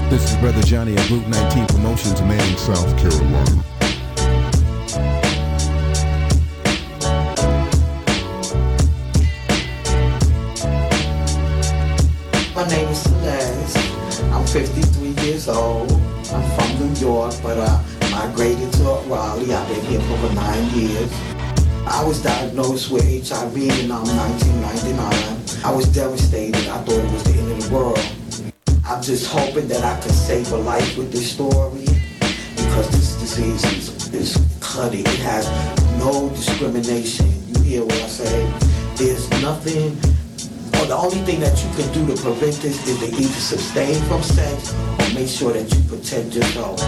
This is Brother Johnny at Group 19 Promotions, Manning, South Carolina. My name is Celeste. I'm 53 years old. I'm from New York, but I migrated to Raleigh. I've been here for over 9 years. I was diagnosed with HIV in 1999. I was devastated. I thought it was the end of the world. I'm just hoping that I could save a life with this story, because this disease is cutting. It has no discrimination. You hear what I say? There's nothing. The only thing that you can do to prevent this is to either abstain from sex or make sure that you protect yourself.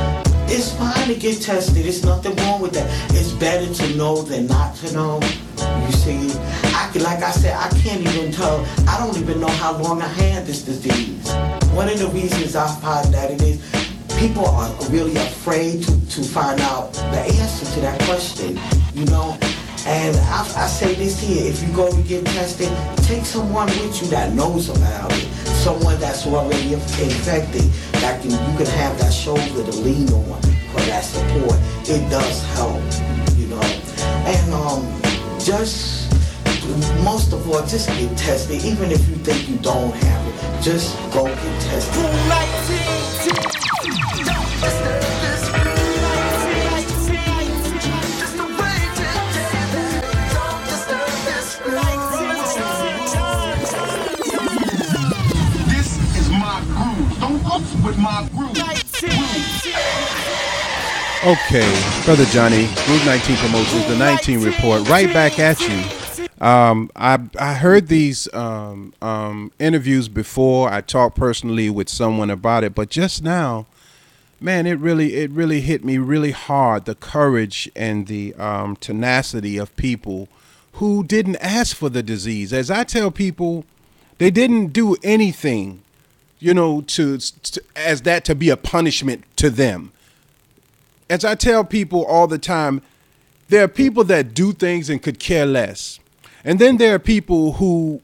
It's fine to get tested. There's nothing wrong with that. It's better to know than not to know. You see, like I said, I can't even tell. I don't even know how long I had this disease. One of the reasons I find that it is, people are really afraid to find out the answer to that question, And I say this here, if you go to get tested, take someone with you that knows about it. Someone that's already infected, you can have that shoulder to lean on for that support. It does help, And just, most of all, just get tested. Even if you think you don't have it, just go get tested. With my group. Okay, Brother Johnny, Group 19 Promotions, the 19 Report, right back at you. I heard these interviews before. I talked personally with someone about it, but just now, man, it really hit me really hard, the courage and the tenacity of people who didn't ask for the disease. As I tell people, they didn't do anything to be a punishment to them. As I tell people all the time, there are people that do things and could care less. And then there are people who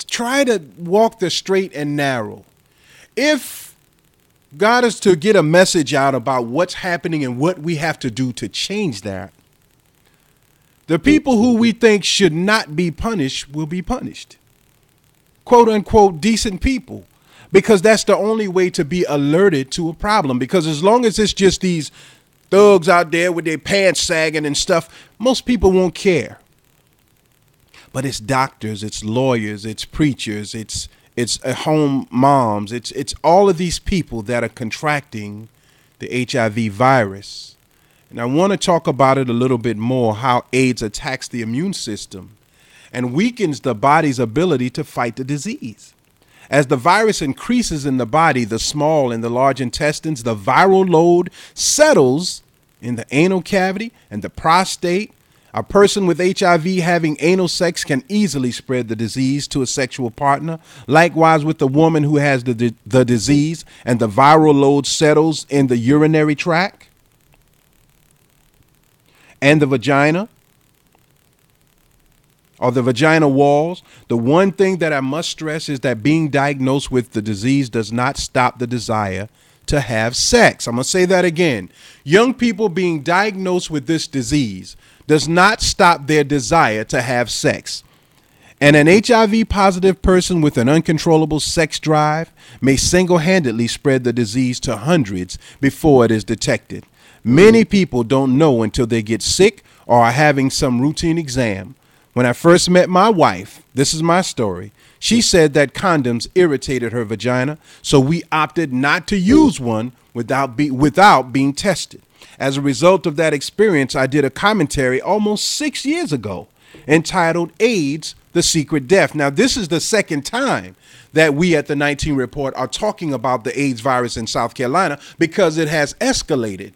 try to walk the straight and narrow. If God is to get a message out about what's happening and what we have to do to change that, the people who we think should not be punished will be punished. Quote unquote, decent people. Because that's the only way to be alerted to a problem. Because as long as it's just these thugs out there with their pants sagging and stuff, most people won't care. But it's doctors, it's lawyers, it's preachers, it's home moms, it's all of these people that are contracting the HIV virus. And I want to talk about it a little bit more, how AIDS attacks the immune system and weakens the body's ability to fight the disease. As the virus increases in the body, the small and the large intestines, the viral load settles in the anal cavity and the prostate. A person with HIV having anal sex can easily spread the disease to a sexual partner. Likewise with the woman who has the disease and the viral load settles in the urinary tract and the vagina or the vagina walls. The one thing that I must stress is that being diagnosed with the disease does not stop the desire to have sex. I'm going to say that again. Young people being diagnosed with this disease does not stop their desire to have sex. And an HIV positive person with an uncontrollable sex drive may single-handedly spread the disease to hundreds before it is detected. Many people don't know until they get sick or are having some routine exam. When I first met my wife, this is my story, she said that condoms irritated her vagina, so we opted not to use one without being tested. As a result of that experience, I did a commentary almost 6 years ago entitled AIDS, The Secret Death. Now, this is the second time that we at the 19 Report are talking about the AIDS virus in South Carolina because it has escalated.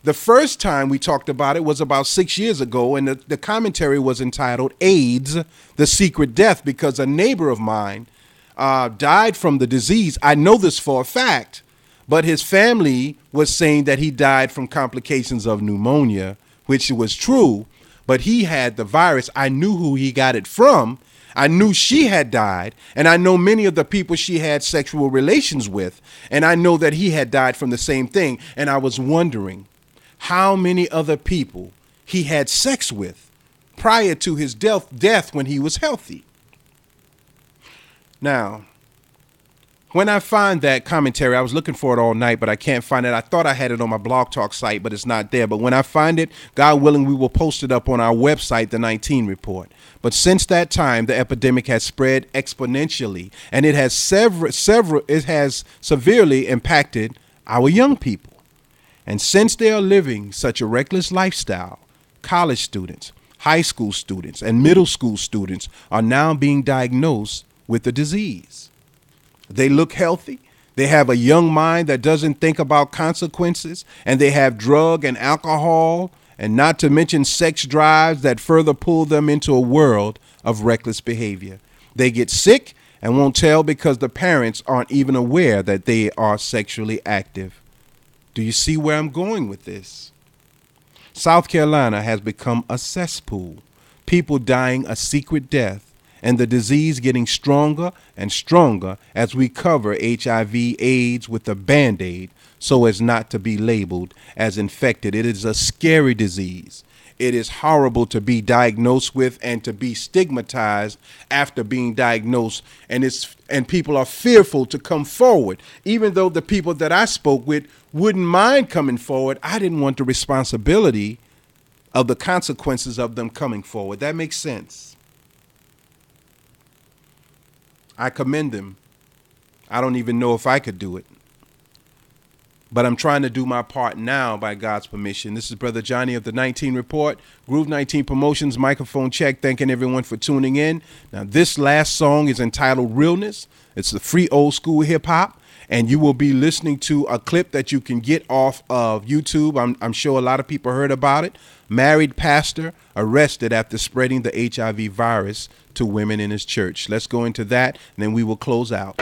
The first time we talked about it was about 6 years ago, and the commentary was entitled AIDS, The Secret Death, because a neighbor of mine died from the disease. I know this for a fact, but his family was saying that he died from complications of pneumonia, which was true, but he had the virus. I knew who he got it from. I knew she had died, and I know many of the people she had sexual relations with, and I know that he had died from the same thing, and I was wondering how many other people he had sex with prior to his death when he was healthy. Now, when I find that commentary, I was looking for it all night, but I can't find it. I thought I had it on my Blog Talk site, but it's not there. But when I find it, God willing, we will post it up on our website, the 19 Report. But since that time, the epidemic has spread exponentially, and it has severely impacted our young people. And since they are living such a reckless lifestyle, college students, high school students, and middle school students are now being diagnosed with the disease. They look healthy. They have a young mind that doesn't think about consequences, and they have drug and alcohol, and not to mention sex drives that further pull them into a world of reckless behavior. They get sick and won't tell because the parents aren't even aware that they are sexually active. Do you see where I'm going with this? South Carolina has become a cesspool, people dying a secret death, and the disease getting stronger and stronger as we cover HIV AIDS with a Band-Aid so as not to be labeled as infected. It is a scary disease. It is horrible to be diagnosed with and to be stigmatized after being diagnosed. And people are fearful to come forward. Even though the people that I spoke with wouldn't mind coming forward, I didn't want the responsibility of the consequences of them coming forward. That makes sense. I commend them. I don't even know if I could do it. But I'm trying to do my part now by God's permission. This is Brother Johnny of the 19 Report, Groove 19 Promotions, microphone check, thanking everyone for tuning in. Now, this last song is entitled Realness. It's the free old school hip hop, and you will be listening to a clip that you can get off of YouTube. I'm sure a lot of people heard about it. Married pastor arrested after spreading the HIV virus to women in his church. Let's go into that, and then we will close out.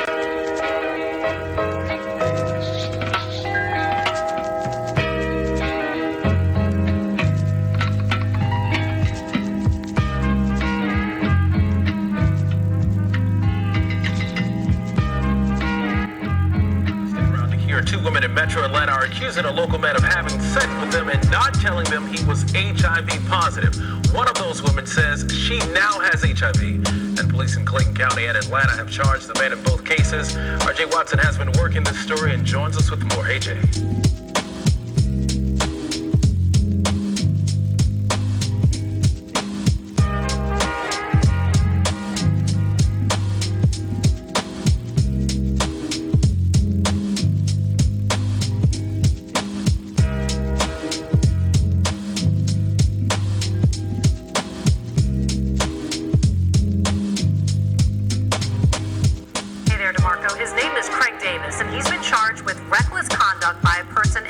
Two women in Metro Atlanta are accusing a local man of having sex with them and not telling them he was HIV positive. One of those women says she now has HIV. And police in Clayton County and Atlanta have charged the man in both cases. RJ Watson has been working this story and joins us with more. Hey, Jay. His name is Craig Davis, and he's been charged with reckless conduct by a person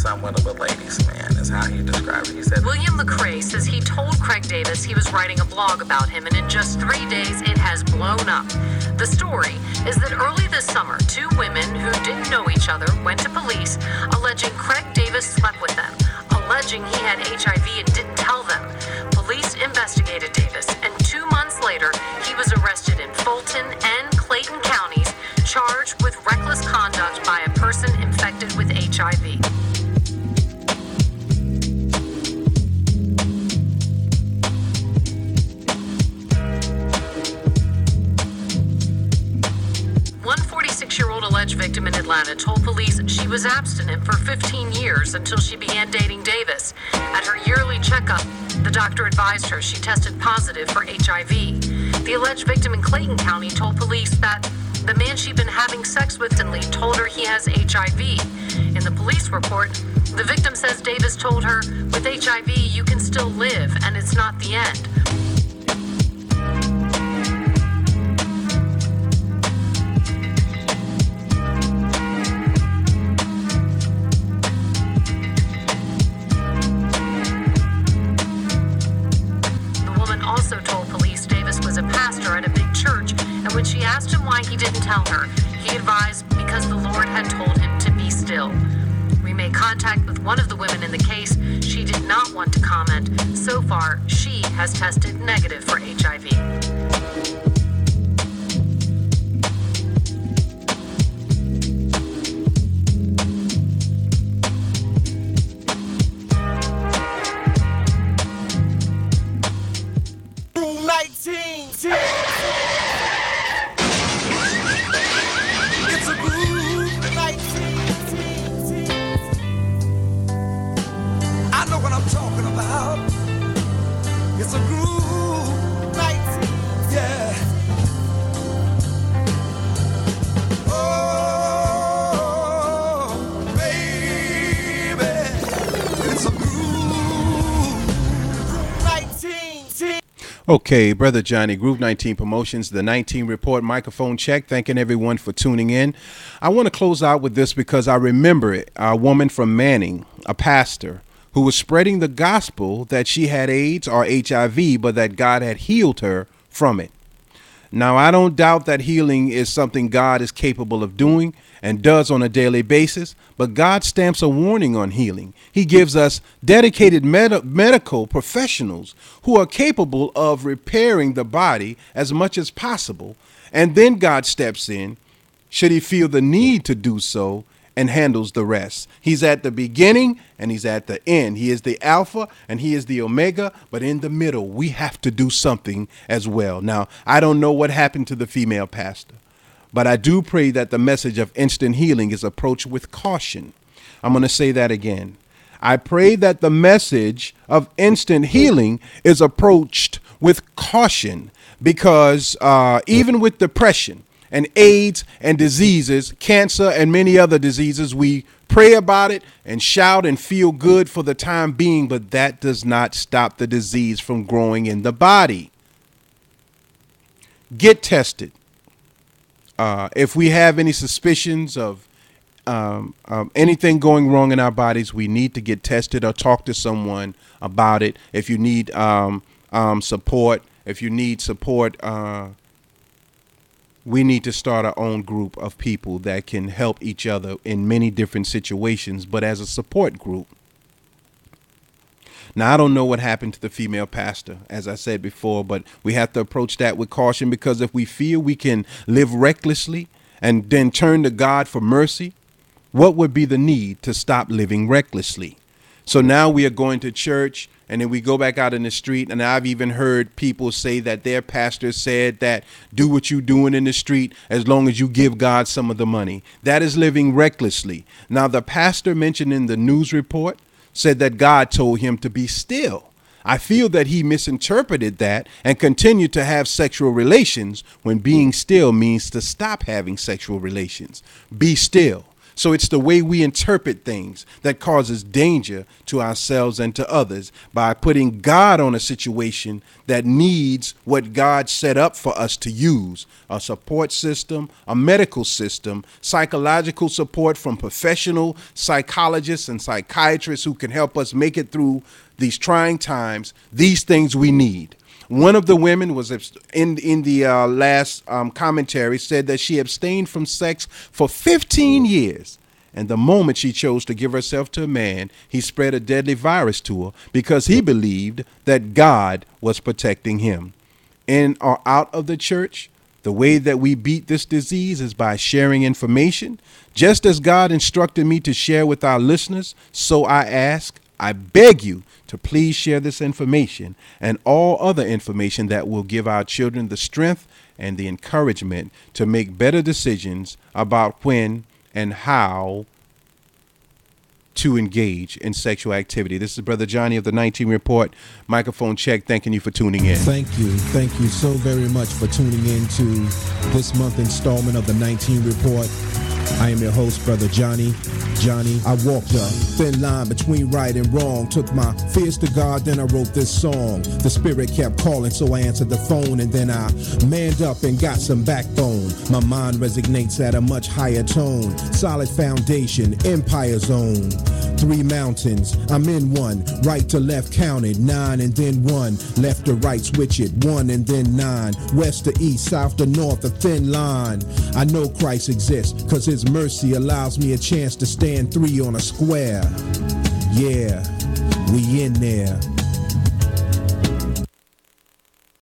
son one of the ladies, man, is how he described it. He said, William McCrae says he told Craig Davis he was writing a blog about him, and in just 3 days, it has blown up. The story is that early this summer, 2 women who didn't know each other went to police alleging Craig Davis slept with them, alleging he had HIV and didn't tell them. Police investigated Davis, and 2 months later, he was arrested in Fulton and Clayton counties, charged with reckless conduct by a person infected with HIV. One 46-year-old alleged victim in Atlanta told police she was abstinent for 15 years until she began dating Davis. At her yearly checkup, the doctor advised her she tested positive for HIV. The alleged victim in Clayton County told police that the man she'd been having sex with told her he has HIV. In the police report, the victim says Davis told her, with HIV, you can still live, and it's not the end. Also told police Davis was a pastor at a big church, and when she asked him why he didn't tell her, he advised because the Lord had told him to be still. We made contact with one of the women in the case. She did not want to comment. So far, she has tested negative for HIV. It's a groove 19. I know what I'm talking about. It's a groove 19. Yeah. Oh, baby. It's a groove 19. Okay, Brother Johnny, Groove 19 Promotions, the 19 Report, microphone check. Thanking everyone for tuning in. I want to close out with this because I remember it. A woman from Manning, a pastor, who was spreading the gospel that she had AIDS or HIV, but that God had healed her from it. Now, I don't doubt that healing is something God is capable of doing and does on a daily basis, but God stamps a warning on healing. He gives us dedicated medical professionals who are capable of repairing the body as much as possible, and then God steps in, should he feel the need to do so, and handles the rest. He's at the beginning and he's at the end. He is the Alpha and he is the Omega, but in the middle, we have to do something as well. Now, I don't know what happened to the female pastor, but I do pray that the message of instant healing is approached with caution. I'm going to say that again. I pray that the message of instant healing is approached with caution because even with depression and AIDS and diseases, cancer and many other diseases, we pray about it and shout and feel good for the time being, but that does not stop the disease from growing in the body. Get tested. If we have any suspicions of anything going wrong in our bodies, we need to get tested or talk to someone about it. If you need support, we need to start our own group of people that can help each other in many different situations, but as a support group. Now, I don't know what happened to the female pastor, as I said before, but we have to approach that with caution, because if we feel we can live recklessly and then turn to God for mercy, what would be the need to stop living recklessly? So now we are going to church and then we go back out in the street. And I've even heard people say that their pastor said that do what you're doing in the street as long as you give God some of the money. That is living recklessly. Now, the pastor mentioned in the news report said that God told him to be still. I feel that he misinterpreted that and continued to have sexual relations when being still means to stop having sexual relations. Be still. So it's the way we interpret things that causes danger to ourselves and to others by putting God on a situation that needs what God set up for us to use: a support system, a medical system, psychological support from professional psychologists and psychiatrists who can help us make it through these trying times. These things we need. One of the women was in the last commentary said that she abstained from sex for 15 years. And the moment she chose to give herself to a man, he spread a deadly virus to her because he believed that God was protecting him. In or out of the church, the way that we beat this disease is by sharing information. Just as God instructed me to share with our listeners, so I beg you to please share this information and all other information that will give our children the strength and the encouragement to make better decisions about when and how to engage in sexual activity. This is Brother Johnny of the 19 Report. Microphone check. Thanking you for tuning in. Thank you so very much for tuning in to this month installment of the 19 Report. I am your host, Brother Johnny. I walked a thin line between right and wrong, took my fears to God, then I wrote this song. The spirit kept calling, so I answered the phone, and then I manned up and got some backbone. My mind resonates at a much higher tone. Solid foundation, empire zone. 3 mountains, I'm in one. Right to left counted, 9 and then 1. Left to right, switch it, 1 and then 9. West to east, south to north, a thin line. I know Christ exists, cause his mercy allows me a chance to stand 3 on a square. Yeah, we in there.